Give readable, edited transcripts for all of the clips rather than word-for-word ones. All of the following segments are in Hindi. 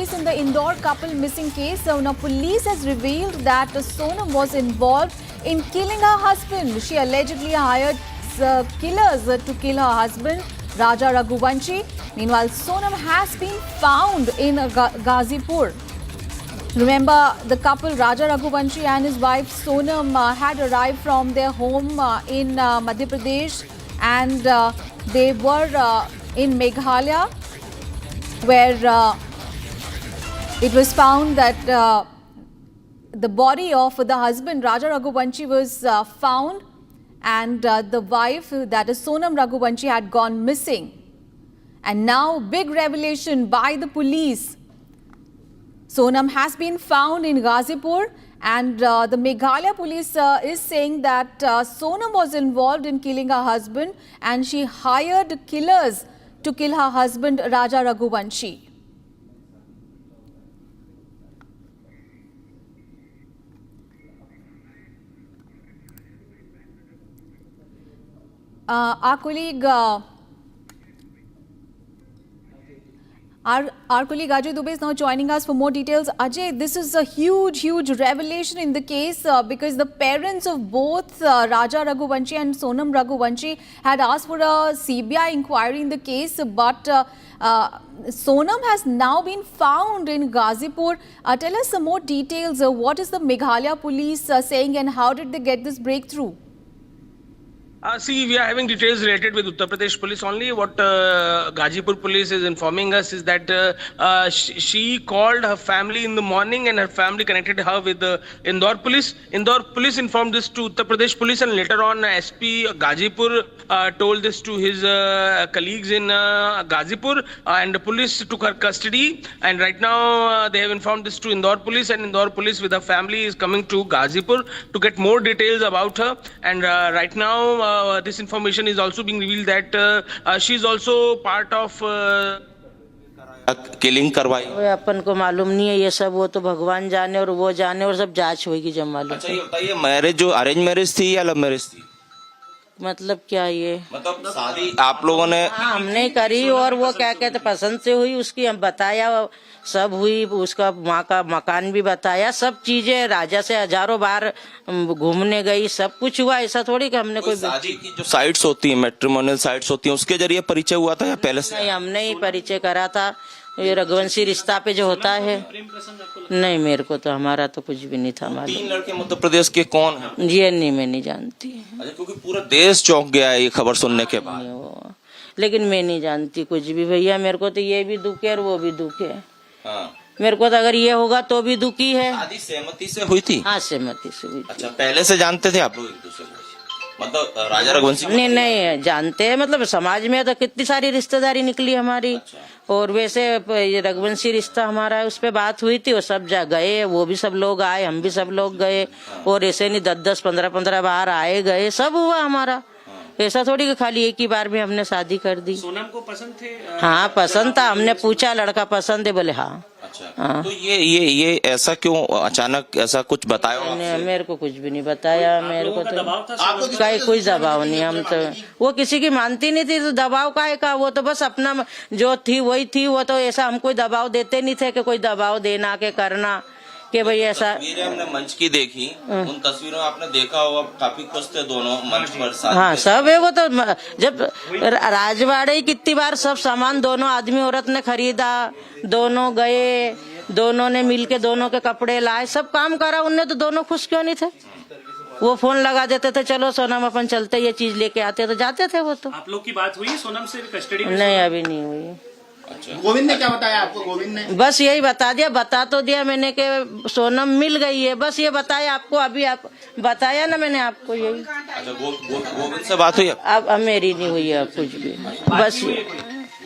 case in the Indore couple missing case. Now police has revealed that Sonam was involved in killing her husband. She allegedly hired killers to kill her husband, Raja Raghuvanshi. Meanwhile, Sonam has been found in Ghazipur. Remember, the couple Raja Raghuvanshi and his wife Sonam had arrived from their home in Madhya Pradesh, and they were in Meghalaya, where it was found that the body of the husband Raja Raghuvanshi was found, and the wife, that is Sonam Raghuvanshi, had gone missing. And now big revelation by the police. Sonam has been found in Ghazipur, and the Meghalaya police is saying that Sonam was involved in killing her husband, and she hired killers to kill her husband Raja Raghuvanshi. Our colleague Ajay Dubey is now joining us for more details. Ajay, this is a huge revelation in the case because the parents of both Raja Raghuvanshi and Sonam Raghuvanshi had asked for a CBI inquiry in the case, but Sonam has now been found in Ghazipur. Tell us some more details. What is the Meghalaya police saying, and how did they get this breakthrough? See, we are having details related with Uttar Pradesh police only. What Ghazipur police is informing us is that she called her family in the morning, and her family connected her with the Indore police. Indore police informed this to Uttar Pradesh police, and later on SP Ghazipur told this to his colleagues in Ghazipur, and the police took her custody. And right now they have informed this to Indore police, and Indore police with her family is coming to Ghazipur to get more details about her. And right now this information is also being revealed that she is also part of killing करवाई। अपन को मालूम नहीं है ये सब, वो तो भगवान जाने और वो जाने, और सब जांच होगी जब मालूम। अच्छा ये बताइए, मैरिज जो अरेंज मैरिज थी या लव मैरिज थी? मतलब क्या ये, मतलब शादी आप लोगों ने? हमने करी, और वो क्या कहते पसंद से हुई उसकी, हम बताया सब हुई, उसका वहाँ का मकान भी बताया, सब चीजें, राजा से हजारों बार घूमने गई, सब कुछ हुआ। ऐसा थोड़ी कि हमने कोई शादी की जो साइट्स होती है, मैट्रिमोनियल साइट्स होती है, उसके जरिए परिचय हुआ था या पहले से? नहीं, हमने ही परिचय करा था। ये रघुवंशी रिश्ता पे जो होता है, नहीं मेरे को तो, हमारा तो कुछ भी नहीं था। हमारे 3 लड़के मध्य प्रदेश के कौन है? ये नहीं, मैं नहीं जानती। अच्छा, क्योंकि पूरा देश चौंक गया है ये खबर सुनने के बाद। लेकिन मैं नहीं जानती कुछ भी भैया, मेरे को तो ये भी दुख है और वो भी दुख है। हाँ। मेरे को तो अगर ये होगा तो भी दुखी है। शादी सहमति से हुई थी? हाँ, सहमति से हुई थी। अच्छा, पहले से जानते थे आप लोग एक दूसरे को? मतलब राजा रघुवंशी? नहीं जानते हैं, मतलब समाज में तो कितनी सारी रिश्तेदारी निकली हमारी। अच्छा। और वैसे ये रघुवंशी रिश्ता हमारा है, उस पे बात हुई थी, वो सब गए, वो भी सब लोग आए, हम भी सब लोग गए, और ऐसे नहीं 10-10, 15-15 बार आए गए, सब हुआ हमारा। ऐसा थोड़ी कि खाली एक ही बार में हमने शादी कर दी। सोनम को पसंद थे? हाँ पसंद था, हमने पूछा लड़का पसंद है, बोले हाँ। अच्छा, हाँ। तो ये ऐसा क्यों अचानक ऐसा कुछ बताया आपसे? मेरे को कुछ भी नहीं बताया, मेरे को तो कोई दबाव नहीं। हम तो वो किसी की मानती नहीं थी, तो दबाव का वो तो बस अपना जो थी वही थी। वो तो ऐसा हम कोई दबाव देते नहीं थे कि कोई दबाव देना के करना कि भाई ऐसा। तस्वीरें हमने मंच की देखी, उन तस्वीरों में आपने देखा होगा काफी खुश थे दोनों मंच पर साथ। हाँ सब है, वो तो जब राजवाड़े ही कितनी बार सब सामान दोनों आदमी औरत ने खरीदा, दोनों गए, दोनों ने मिलके दोनों के कपड़े लाए, सब काम करा उनने, तो दोनों खुश क्यों नहीं थे? वो फोन लगा देते थे, चलो सोनम अपन चलते, ये चीज लेके आते, तो जाते थे वो तो। आप लोग की बात हुई सोनम से कस्टडी में? नहीं, अभी नहीं हुई। अच्छा, गोविंद ने क्या बताया आपको? गोविंद ने बस यही बता दिया, बता तो दिया मैंने कि सोनम मिल गई है, बस ये बताया आपको। अभी आप बताया ना मैंने आपको यही। अच्छा, गोविंद से बात हुई? अब मेरी नहीं हुई है कुछ भी, बस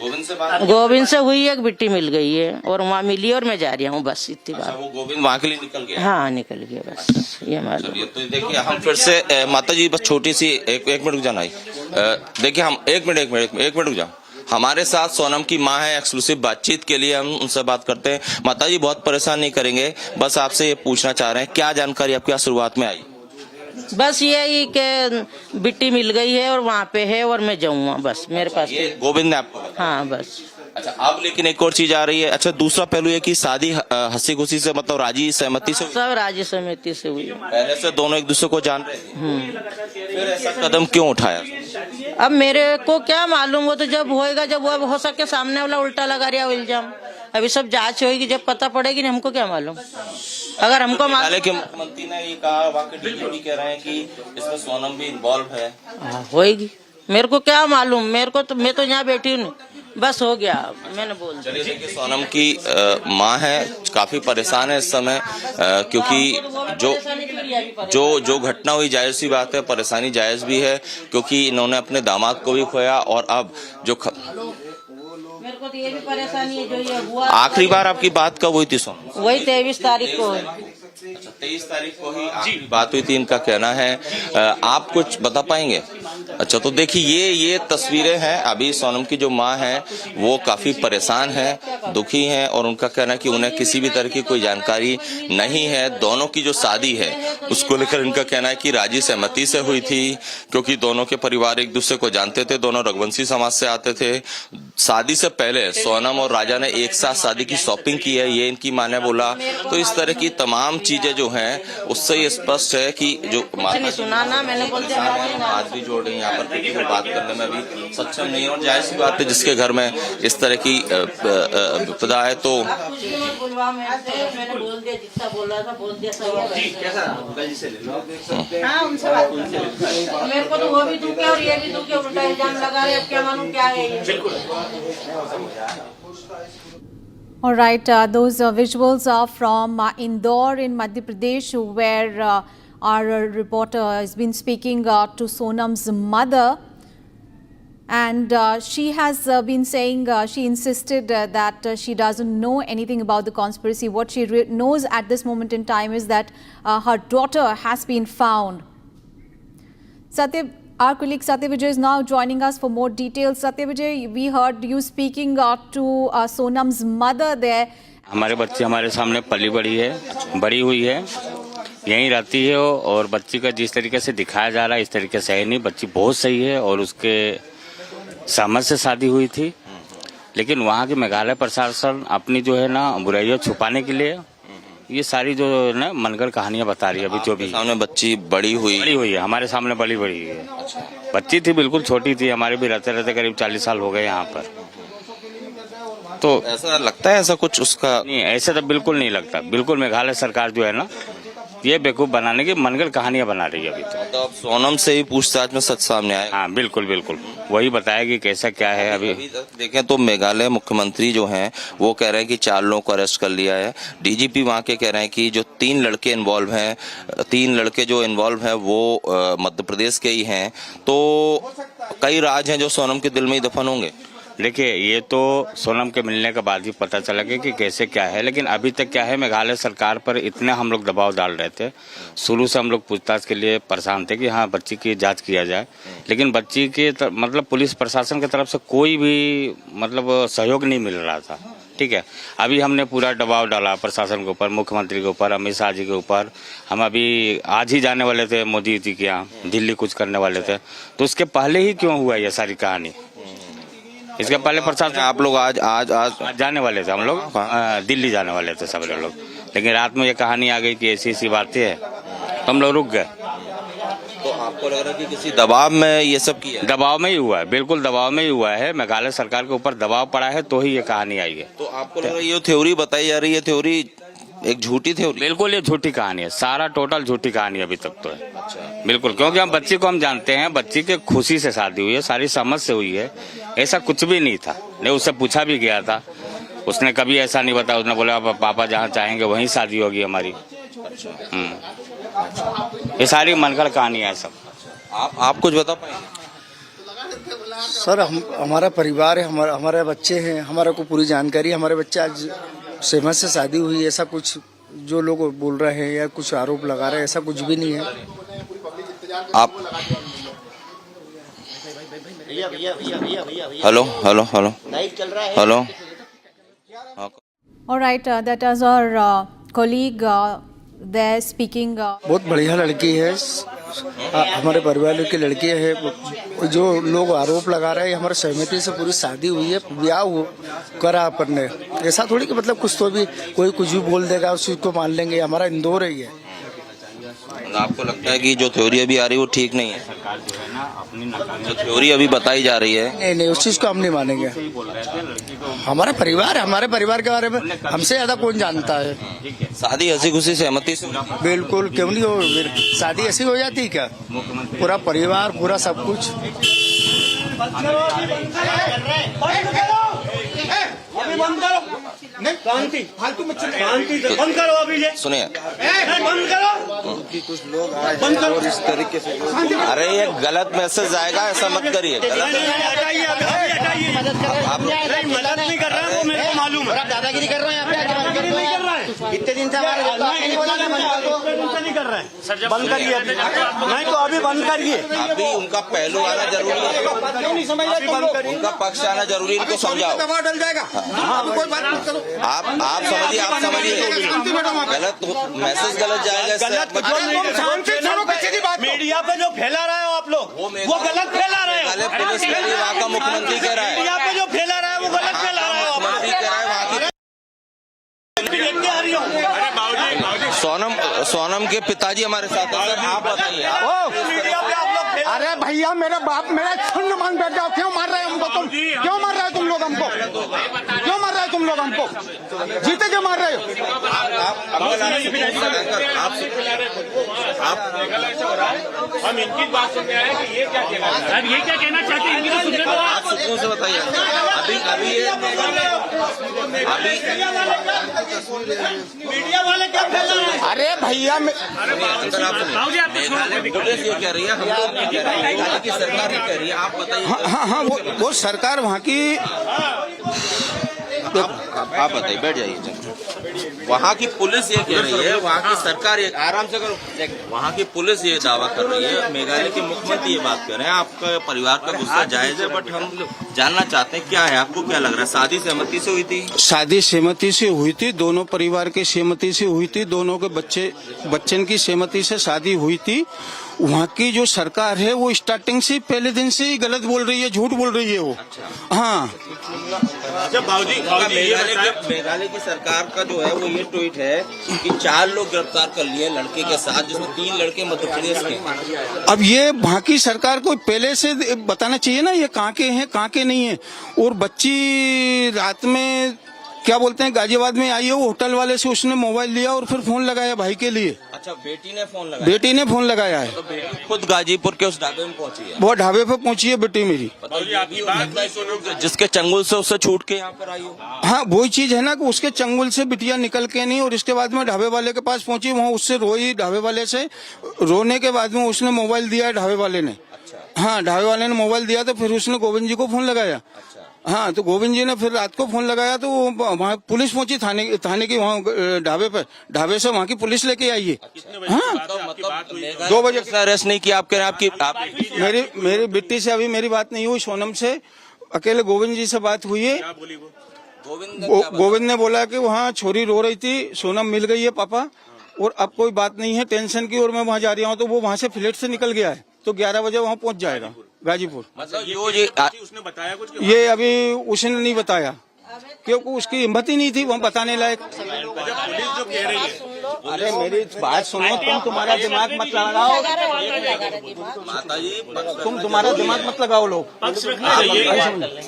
गोविंद से बात? गोविंद से हुई है, एक बिट्टी मिल गई है और वहाँ मिली और मैं जा रही हूँ, बस इतनी अच्छा, बात। वो गोविंद वहाँ के लिए निकल गया? हाँ निकल गया, बस ये हमारा। चलिए, तो देखिए हम फिर से माता जी बस छोटी सी एक मिनट रुक जाना। देखिए हम एक मिनट रुक जाओ। हमारे साथ सोनम की माँ है, एक्सक्लूसिव बातचीत के लिए हम उनसे बात करते हैं। माता जी बहुत परेशान नहीं करेंगे, बस आपसे ये पूछना चाह रहे हैं क्या जानकारी आपके शुरुआत में आई? बस यही कि बिट्टी मिल गई है और वहाँ पे है और मैं जाऊँगा, बस मेरे पास। ये गोविंद ने आपको बताया? हाँ बस। अच्छा, अब लेकिन एक और चीज आ रही है। अच्छा, दूसरा पहलू है कि शादी हंसी खुशी से, मतलब राजी सहमति से हुई? सब राजी सहमति से हुई। पहले से दोनों एक दूसरे को जान रहे थे, फिर ऐसा कदम क्यों उठाया? अब मेरे को क्या मालूम, वो तो जब होएगा, जब वो हो सके सामने वाला उल्टा लगा रहा इल्जाम। अभी सब जांच होगी, जब पता पड़ेगी नहीं, हमको क्या मालूम। अगर हमको मेघालय के मुख्यमंत्री ने ये कहा, वाकई डीजीपी कह रहे हैं कि इसमें सोनम भी इन्वॉल्व है। होएगी, मेरे को क्या मालूम, मेरे को तो, मैं तो यहाँ बैठी हूँ, बस हो गया, मैंने बोल दिया। चलिए, देखिए, सोनम की माँ है, काफी परेशान है इस समय, क्योंकि जो घटना हुई, जायज सी बात है, परेशानी जायज भी है, क्योंकि इन्होंने अपने दामाद को भी खोया और अब जो मेरे को तो ये भी परेशानी है, जो ये हुआ। आखिरी बार आपकी बात कब हुई थी सोनम? वही 23 तारीख को। अच्छा, 23 तारीख को ही आखिरी बात हुई थी, इनका कहना है। आप कुछ बता पाएंगे? अच्छा, तो देखिए, ये तस्वीरें हैं। अभी सोनम की जो माँ है वो काफी परेशान है, दुखी है, और उनका कहना है कि उन्हें किसी भी तरह की कोई जानकारी नहीं है। दोनों की जो शादी है उसको लेकर इनका कहना है कि राजी सहमति से हुई थी, क्योंकि दोनों के परिवार एक दूसरे को जानते थे, दोनों रघुवंशी समाज से आते थे। शादी से पहले सोनम और राजा ने एक साथ शादी की शॉपिंग की है, ये इनकी माँ ने बोला। तो इस तरह की तमाम चीजें जो हैं उससे ये स्पष्ट है कि जो सुना ना, मैंने बोल दिया हाथ भी जोड़ रही हैं यहाँ पर, क्योंकि वो बात करने में भी सक्षम नहीं है। और जाहिर सी बात है, जिसके घर में इस तरह की विपदा है तो मैंने बोल दिया, जितना बोल रहा था बोल दिया, सही है। हाँ, उनसे बात मेरे को तो वो भी दुख है और ये भी दुख है, उल्टा इल्जाम लगा रहे, अब क्या मालूम क्या है ये। All right, those visuals are from Indore in Madhya Pradesh, where our reporter has been speaking to Sonam's mother, and she has been saying, she insisted that she doesn't know anything about the conspiracy. What she knows at this moment in time is that her daughter has been found. Our colleague Satya Vijay is now joining us for more details. Satya Vijay, we heard you speaking to Sonam's mother there. हमारे बच्चे हमारे सामने पली बड़ी है, बड़ी हुई है, यहीं रहती है, और बच्ची का जिस तरीके से दिखाया जा रहा है इस तरीके से है नहीं। बच्ची बहुत सही है और उसके समझ से शादी हुई थी, लेकिन वहाँ के मेघालय प्रशासन अपनी जो है ना बुराइयां छुपाने के लिए ये सारी जो ना मनगढ़ कहानियां बता रही है। अभी जो भी सामने बच्ची बड़ी हुई है, हमारे सामने बड़ी है। अच्छा। बच्ची थी, बिल्कुल छोटी थी, हमारे भी रहते रहते करीब 40 साल हो गए यहाँ पर। तो ऐसा लगता है, ऐसा कुछ उसका नहीं, ऐसे तो बिल्कुल नहीं लगता। बिल्कुल मेघालय सरकार जो है ना ये बेवकूफ बनाने की मनगढ़ कहानियां बना रही है अभी तो। अब सोनम से ही पूछताछ में सच सामने आया। हाँ, बिल्कुल वही बताएगी कैसा क्या है। अभी देखें तो मेघालय मुख्यमंत्री जो हैं वो कह रहे हैं कि 4 लोगों को अरेस्ट कर लिया है। डीजीपी वहाँ के कह रहे हैं कि जो 3 लड़के इन्वॉल्व हैं, 3 लड़के जो इन्वॉल्व हैं वो मध्य प्रदेश के ही हैं। तो कई राज हैं जो सोनम के दिल में ही दफन होंगे। देखिए, ये तो सोनम के मिलने के बाद ही पता चला कि कैसे क्या है, लेकिन अभी तक क्या है, मेघालय सरकार पर इतने हम लोग दबाव डाल रहे थे। शुरू से हम लोग पूछताछ के लिए परेशान थे कि हाँ बच्ची की जांच किया जाए, लेकिन बच्ची के मतलब पुलिस प्रशासन की तरफ से कोई भी मतलब सहयोग नहीं मिल रहा था। ठीक है, अभी हमने पूरा दबाव डाला प्रशासन के ऊपर, मुख्यमंत्री के ऊपर, अमित शाह जी के ऊपर। हम अभी आज ही जाने वाले थे मोदी जी के यहाँ, दिल्ली कुछ करने वाले थे। तो उसके पहले ही क्यों हुआ ये सारी कहानी? इसके पहले प्रशासन, आप लोग आज जाने वाले थे, हम लोग दिल्ली जाने वाले थे सब लोग, लेकिन रात में ये कहानी आ गई कि ऐसी बातें है, तो हम लोग रुक गए। तो आपको लग रहा है कि किसी दबाव में ये सब किया? दबाव में ही हुआ है, बिल्कुल दबाव में ही हुआ है। मेघालय सरकार के ऊपर दबाव पड़ा है तो ही ये कहानी आई है। तो आपको लग रहा है ये थ्योरी बताई जा रही है, थ्योरी एक झूठी थ्योरी? बिल्कुल ये झूठी कहानी है, सारा टोटल झूठी कहानी अभी तक तो है। अच्छा। बिल्कुल, क्योंकि हम बच्ची को हम जानते हैं, बच्ची के खुशी से शादी हुई है, सारी समझ से हुई है, ऐसा कुछ भी नहीं था। नहीं, उससे पूछा भी गया था, उसने कभी ऐसा नहीं बताया। उसने बोला पापा जहाँ चाहेंगे वहीं शादी होगी हमारी। ये सारी मनगढ़ कहानी है सब। आप कुछ बता पाएंगे? सर, हमारा परिवार है, हमारे बच्चे हैं, हमारा को पूरी जानकारी। हमारे बच्चे आज सहमत से शादी हुई, ऐसा कुछ जो लोग बोल रहे हैं या कुछ आरोप लगा रहे हैं ऐसा कुछ भी नहीं है। आप hello hello hello hello. All right, that is our colleague there speaking. बहुत बढ़िया लड़की है, हमारे परिवार की लड़कियां हैं, जो लोग आरोप लगा रहे हैं हमारे सहमति से पूरी शादी हुई है, ब्याह करा अपन ने। ऐसा थोड़ी कि मतलब कुछ तो भी कोई कुछ भी बोल देगा उस चीज को मान लेंगे। हमारा इंदौर है ये। आपको लगता है कि जो थ्योरी अभी आ रही है वो ठीक नहीं है? जो थ्योरी अभी बताई जा रही है नहीं, उस चीज को हम नहीं मानेंगे। हमारा परिवार है, हमारे परिवार के बारे में हमसे ज्यादा कौन जानता है। शादी हंसी खुशी सहमति से? बिल्कुल, क्यों नहीं हो, शादी ऐसी हो जाती है क्या? पूरा परिवार, पूरा सब कुछ। बंद करो अभी ये, सुनिए, बंद करो। कुछ लोग आए और इस तरीके से, अरे ये गलत मैसेज आएगा, ऐसा मत करिए। हटाइए, हटाइए। आप मदद नहीं कर रहा है, वो मेरे को मालूम है। दादागिरी कर रहे हैं यहाँ पे, नहीं कर रहा है, इतने दिन से हमारे नहीं कर रहा है। बंद करिए अभी, नहीं तो अभी बंद करिए। अभी उनका पहलू आना जरूरी है, उनका पक्ष आना जरूरी है, इनको समझाओ। दबाव डल जाएगा। कोई बात मत करो। आप समझिए गलत मैसेज गलत जाएगा। मीडिया पे जो फैला रहे हो आप लोग, वो गलत फैला रहे हो। पुलिस कह रही है, वहाँ का मुख्यमंत्री कह रहा है। मीडिया पे जो फैला रहा है वो गलत फैला रहे हो। मुख्यमंत्री कह रहा है वहाँ की। सोनम के पिताजी हमारे साथ हैं। सर आप बताइए। मीडिया पे आप लोग फैला। अरे भैया, मेरा बाप मेरा छुन्न मान बैठ जाओ। क्यों मार रहे हो हमको तुम? क्यों मार रहे हो तुम लोग हमको? क्यों मार रहे हो तुम लोग हमको? जीते जो मार रहे हो। हम इनकी बात सुन रहे हैं कि ये क्या कहना चाहते हैं? ये क्या कहना चाहते हैं? इनकी तो सुनने दो। आप सुकून से बताइए। मीडिया वाले क्या फैला रहे हैं? अरे भैया, पुलिस ये कह रही है, हम लोग नहीं कह रहे हैं, की सरकार ये कह रही है। आप बताइए। हाँ, वो सरकार वहाँ की, आप बताइए, बैठ जाइए। वहाँ की पुलिस ये कह रही है, वहाँ की सरकार ये, आराम से करो। वहाँ की पुलिस ये दावा कर रही है, मेघालय के मुख्यमंत्री ये बात कर रहे हैं, आपका परिवार का गुस्सा जायज है, बट हम जानना चाहते हैं क्या है, आपको क्या लग रहा है? शादी सहमति से हुई थी? शादी सहमति से हुई थी, दोनों परिवार की सहमति से हुई थी, दोनों के बच्चन की सहमति से शादी हुई थी। वहाँ की जो सरकार है वो स्टार्टिंग से पहले दिन से ही गलत बोल रही है, झूठ बोल रही है वो। हाँ, मेघालय की सरकार का जो है वो ये ट्वीट है कि 4 लोग गिरफ्तार कर लिए लड़के के साथ, जिसमें 3 लड़के मध्य प्रदेश के। अब ये वहाँ की सरकार को पहले से बताना चाहिए ना, ये कहाँ के हैं कहाँ के नहीं है। और बच्ची रात में क्या बोलते हैं गाजियाबाद में आई है, वो होटल वाले से उसने मोबाइल लिया और फिर फोन लगाया भाई के लिए। अच्छा, बेटी ने फोन लगाया? बेटी ने फोन लगाया है। तो बेटी खुद गाजीपुर के उस ढाबे में पहुंची है? वो ढाबे पे पहुंची है बेटी मेरी। जिसके चंगुल से उससे छूट के यहाँ पर आई हो? हाँ, वही चीज है ना कि उसके चंगुल से बिटिया निकल के नहीं, और इसके बाद में ढाबे वाले के पास पहुंची, वहाँ उससे रोई ढाबे वाले से। रोने के बाद में उसने मोबाइल दिया ढाबे वाले ने। हाँ, ढाबे वाले ने मोबाइल दिया तो फिर उसने गोविंद जी को फोन लगाया। हाँ, तो गोविंद जी ने फिर रात को फोन लगाया तो वहाँ पुलिस पहुंची थाने की, वहाँ ढाबे से वहाँ की पुलिस लेके आई है। हाँ, मतलब 2 बजे से अरेस्ट नहीं किया? आपके आपकी मेरी बिट्टी से अभी मेरी बात नहीं हुई, सोनम से अकेले गोविंद जी से बात हुई है। गोविंद ने बोला कि वहाँ छोरी रो रही थी, सोनम मिल गई है पापा, और अब कोई बात नहीं है टेंशन की, और मैं वहाँ जा रहा हूँ। तो वो वहाँ से फ्लैट से निकल गया है, तो 11 बजे वहाँ पहुँच जाएगा गाजीपुर। मतलब उसने बताया कुछ? ये अभी उसने नहीं बताया, क्योंकि उसकी हिम्मत ही नहीं थी वहाँ बताने लायक। पुलिस जो कह रही है, अरे मेरी बात सुनो, तुम्हारा दिमाग मत लगाओ, तुम्हारा दिमाग मत लगाओ। लोग पक्ष रखना चाहिए,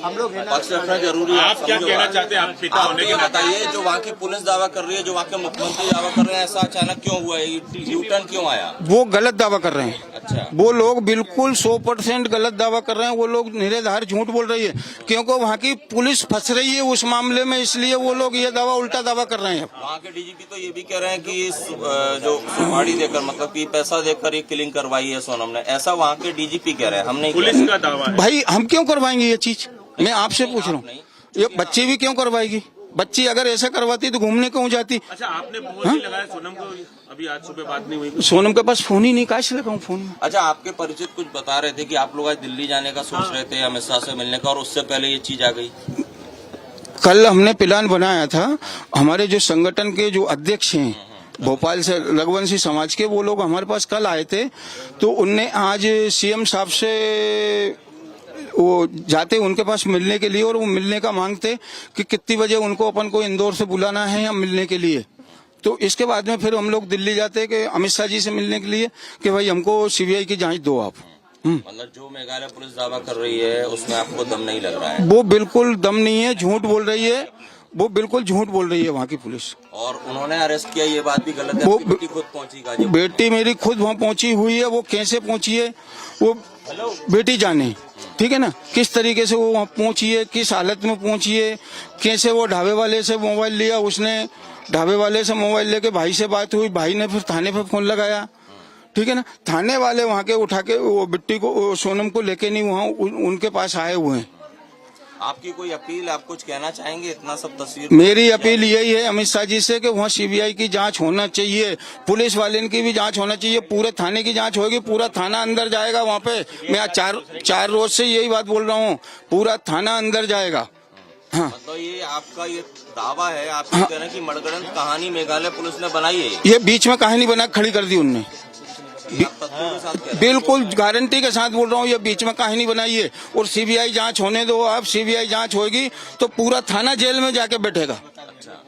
हम लोग पक्ष रखना जरूरी है। आप क्या कहना चाहते हैं? आप पिता होने के नाते बताइए, जो वहाँ की पुलिस दावा कर रही है, जो वहाँ के मुख्यमंत्री दावा कर रहे हैं, ऐसा अचानक क्यों हुआ है? यू टर्न क्यों आया? वो गलत दावा कर रहे हैं। अच्छा, वो लोग बिल्कुल 100% गलत दावा कर रहे हैं। वो लोग निराधार झूठ बोल रही है, क्योंकि वहाँ की पुलिस फंस रही है उस मामले में, इसलिए वो लोग ये दावा उल्टा दावा कर रहे हैं। वहाँ के डीजीपी तो ये भी कह रहे हैं कि जो सुपारी देकर, मतलब कि पैसा देकर ये किलिंग करवाई है सोनम ने, ऐसा वहाँ के डीजीपी कह रहे हैं। हम नहीं, पुलिस का दावा है। भाई हम क्यों करवाएंगे ये चीज? मैं आपसे पूछ रहा हूँ, ये बच्ची भी क्यों करवाएगी? बच्ची अगर ऐसा करवाती तो घूमने क्यों जाती? अच्छा, आपने फोन नहीं लगाया सोनम को? अभी आज सुबह बात नहीं हुई? सोनम के पास फोन ही नहीं, कैसे लगाऊं फोन में? अच्छा, आपके परिचित कुछ बता रहे थे कि आप लोग आज दिल्ली जाने का सोच रहे थे अमित शाह से मिलने का, और उससे पहले ये चीज आ गई। कल हमने प्लान बनाया था, हमारे जो संगठन के जो अध्यक्ष हैं, भोपाल से रघुवंशी समाज के, वो लोग हमारे पास कल आए थे। तो उनने आज सीएम साहब से वो जाते उनके पास मिलने के लिए, और वो मिलने का मांगते कि कितनी बजे उनको अपन को इंदौर से बुलाना है या मिलने के लिए। तो इसके बाद में फिर हम लोग दिल्ली जाते कि अमित शाह जी से मिलने के लिए कि भाई हमको सीबीआई की जांच दो आप। मतलब जो मेघालय पुलिस दावा कर रही है उसमें आपको दम नहीं लग रहा है? वो बिल्कुल दम नहीं है, झूठ बोल रही है, वो बिल्कुल झूठ बोल रही है वहाँ की पुलिस। और उन्होंने अरेस्ट किया, ये बात भी गलत है। वो आपकी बेटी खुद पहुंची गाजीपुर? बेटी मेरी खुद वहाँ पहुंची हुई है, वो कैसे पहुंची है वो बेटी जाने, ठीक है ना, किस तरीके से वो वहाँ पहुंची है, किस हालत में पहुंची है, कैसे वो ढाबे वाले से मोबाइल लिया, उसने ढाबे वाले से मोबाइल लेके भाई से बात हुई, भाई ने फिर थाने पे फोन लगाया, ठीक है ना, थाने वाले वहाँ के उठा के वो बिट्टी को, सोनम को लेके नहीं वहाँ उनके पास आए हुए हैं। आपकी कोई अपील, आप कुछ कहना चाहेंगे? इतना सब तस्वीर, मेरी अपील यही है अमित शाह जी से कि वहाँ सीबीआई की जांच होना चाहिए, पुलिस वाले की भी जांच होना चाहिए, पूरे थाने की जांच होगी, पूरा थाना अंदर जाएगा वहाँ पे। मैं आज चार रोज से यही बात बोल रहा हूँ, पूरा थाना अंदर जाएगा। हाँ, मतलब ये आपका ये दावा है, आप ये कह रहे हैं कि मनगढ़ंत कहानी मेघालय पुलिस ने बनाई है? ये बीच में कहानी बना खड़ी कर दी उनने, बिल्कुल गारंटी के साथ बोल रहा हूँ, ये बीच में कहानी बनाई है। और सीबीआई जांच होने दो आप, सीबीआई जांच होगी तो पूरा थाना जेल में जाके बैठेगा।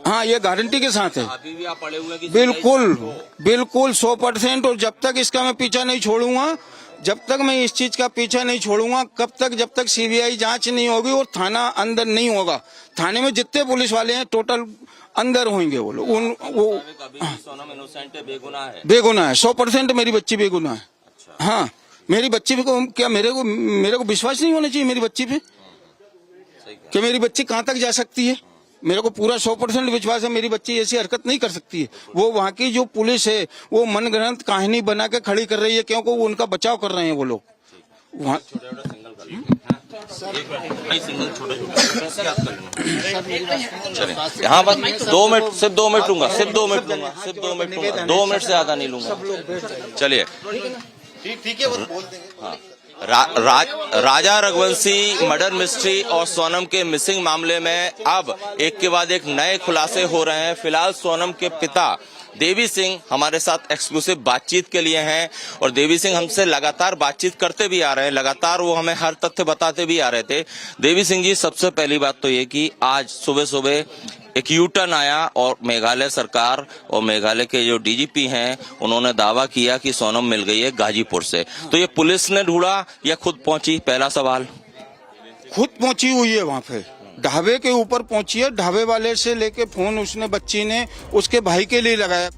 हाँ, ये गारंटी के साथ है। अभी भी आप पड़े हुए हैं कि बिल्कुल बिल्कुल 100%। और जब तक इसका मैं पीछा नहीं छोड़ूंगा, जब तक मैं इस चीज का पीछा नहीं छोड़ूंगा, कब तक, जब तक सीबीआई जांच नहीं होगी और थाना अंदर नहीं होगा। थाने में जितने पुलिस वाले हैं टोटल अंदर होंगे वो लोग। सोनम इनोसेंट है, बेगुनाह है? बेगुनाह है, 100% मेरी बच्ची बेगुनाह है। हाँ, मेरी बच्ची पे क्या मेरे को विश्वास नहीं होना चाहिए मेरी बच्ची पे कि मेरी बच्ची कहाँ तक जा सकती है? मेरे को पूरा 100% विश्वास है मेरी बच्ची ऐसी हरकत नहीं कर सकती है। वो वहाँ की जो पुलिस है वो मनगढ़ंत कहानी बना के खड़ी कर रही है, क्योंकि वो उनका बचाव कर रहे हैं वो लोग वहाँ। यहाँ बस 2 मिनट, सिर्फ 2 मिनट लूंगा, सिर्फ 2 मिनट लूंगा, सिर्फ 2 मिनट लूंगा, 2 मिनट से ज्यादा नहीं लूंगा। चलिए, ठीक है, बोल देंगे। हाँ, राजा रघुवंशी मर्डर मिस्ट्री और सोनम के मिसिंग मामले में अब एक के बाद एक नए खुलासे हो रहे हैं। फिलहाल सोनम के पिता देवी सिंह हमारे साथ एक्सक्लूसिव बातचीत के लिए हैं, और देवी सिंह हमसे लगातार बातचीत करते भी आ रहे हैं, लगातार वो हमें हर तथ्य बताते भी आ रहे थे। देवी सिंह जी, सबसे पहली बात तो ये कि आज सुबह सुबह एक यू टर्न आया और मेघालय सरकार और मेघालय के जो डीजीपी हैं उन्होंने दावा किया कि सोनम मिल गई है गाजीपुर से। तो ये पुलिस ने ढूंढा या खुद पहुंची? पहला सवाल। खुद पहुंची हुई है वहाँ पे, ढाबे के ऊपर पहुंची है, ढाबे वाले से लेके फोन उसने बच्ची ने उसके भाई के लिए लगाया।